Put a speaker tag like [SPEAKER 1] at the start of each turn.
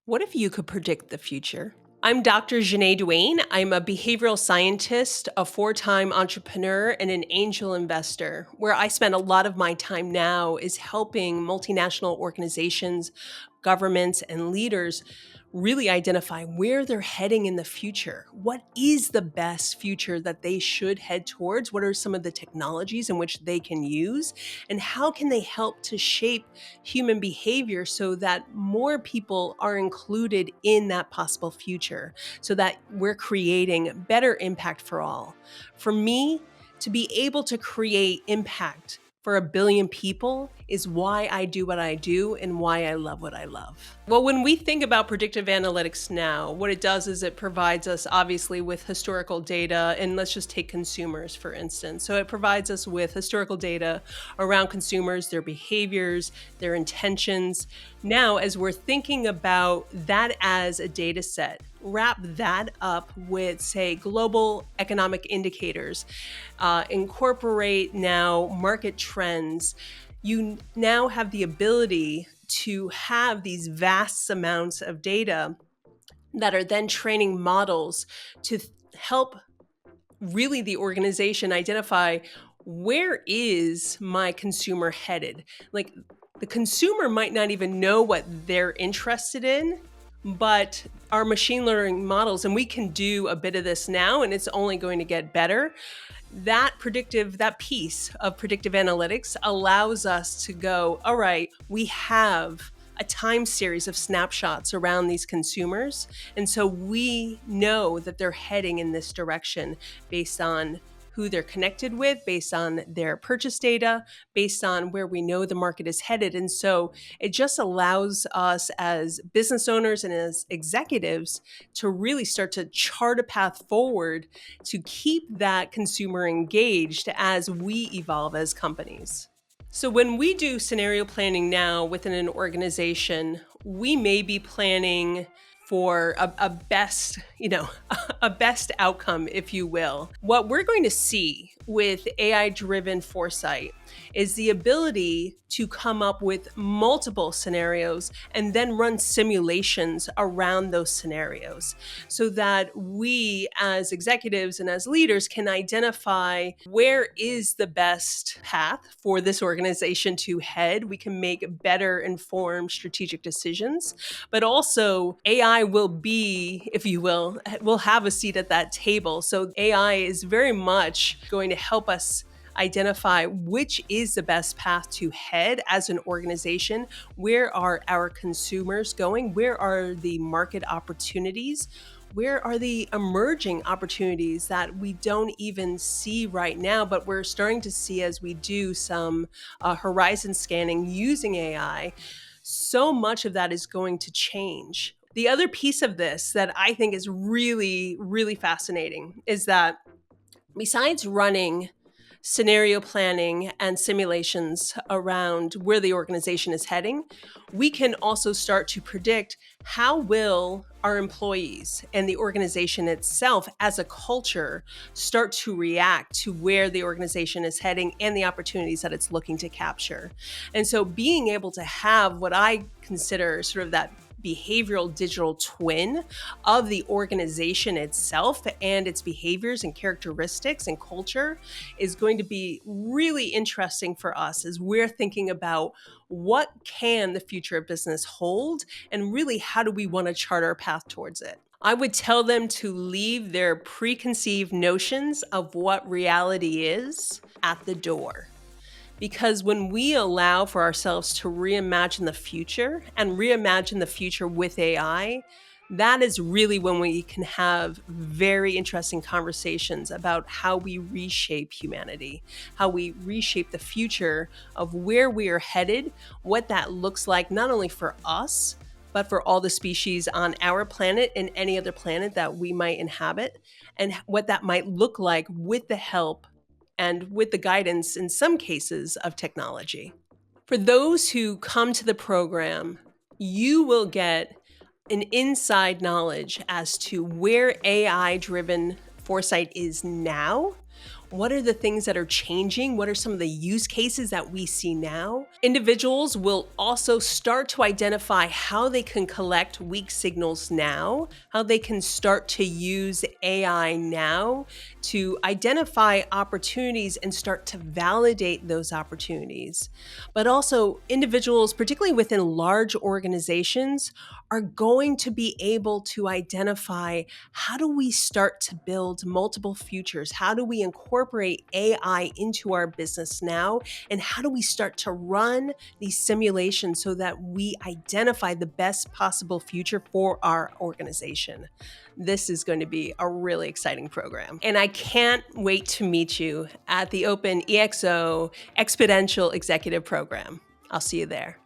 [SPEAKER 1] What if you could predict the future? I'm Dr. Ja-Nae Duane. I'm a behavioral scientist, a four-time entrepreneur, and an angel investor. Where I spend a lot of my time now is helping multinational organizations, governments, and leaders really identify where they're heading in the future. What is the best future that they should head towards? What are some of the technologies in which they can use? And how can they help to shape human behavior so that more people are included in that possible future, so that we're creating better impact for all? For me, to be able to create impact for a billion people is why I do what I do and why I love what I love. Well, when we think about predictive analytics now, what it does is it provides us obviously with historical data, and let's just take consumers for instance. So it provides us with historical data around consumers, their behaviors, their intentions. Now, as we're thinking about that as a data set, wrap that up with, say, global economic indicators, incorporate now market trends, you now have the ability to have these vast amounts of data that are then training models to help really the organization identify, where is my consumer headed? Like, the consumer might not even know what they're interested in, but our machine learning models, and we can do a bit of this now, and it's only going to get better. That piece of predictive analytics allows us to go, all right, we have a time series of snapshots around these consumers. And so we know that they're heading in this direction based on who they're connected with, based on their purchase data, based on where we know the market is headed. And so it just allows us as business owners and as executives to really start to chart a path forward to keep that consumer engaged as we evolve as companies. So when we do scenario planning now within an organization, we may be planning for a best, a best outcome, if you will. What we're going to see with AI-driven foresight is the ability to come up with multiple scenarios and then run simulations around those scenarios so that we as executives and as leaders can identify where is the best path for this organization to head. We can make better informed strategic decisions, but also AI will be, if you will have a seat at that table. So AI is very much going to help us identify which is the best path to head as an organization. Where are our consumers going? Where are the market opportunities? Where are the emerging opportunities that we don't even see right now, but we're starting to see as we do some horizon scanning using AI? So much of that is going to change. The other piece of this that I think is really, really fascinating is that besides running scenario planning and simulations around where the organization is heading, we can also start to predict how will our employees and the organization itself as a culture start to react to where the organization is heading and the opportunities that it's looking to capture. And so being able to have what I consider sort of that behavioral digital twin of the organization itself and its behaviors and characteristics and culture is going to be really interesting for us as we're thinking about what can the future of business hold and really how do we want to chart our path towards it. I would tell them to leave their preconceived notions of what reality is at the door. Because when we allow for ourselves to reimagine the future and reimagine the future with AI, that is really when we can have very interesting conversations about how we reshape humanity, how we reshape the future of where we are headed, what that looks like, not only for us, but for all the species on our planet and any other planet that we might inhabit, and what that might look like with the help and with the guidance, in some cases, of technology. For those who come to the program, you will get an inside knowledge as to where AI-driven foresight is now, What are the things that are changing? What are some of the use cases that we see now? Individuals will also start to identify how they can collect weak signals now, how they can start to use AI now to identify opportunities and start to validate those opportunities. But also, individuals, particularly within large organizations, are going to be able to identify how do we start to build multiple futures? How do we incorporate AI into our business now? And how do we start to run these simulations so that we identify the best possible future for our organization? This is going to be a really exciting program. And I can't wait to meet you at the OpenExO Exponential Executive Program. I'll see you there.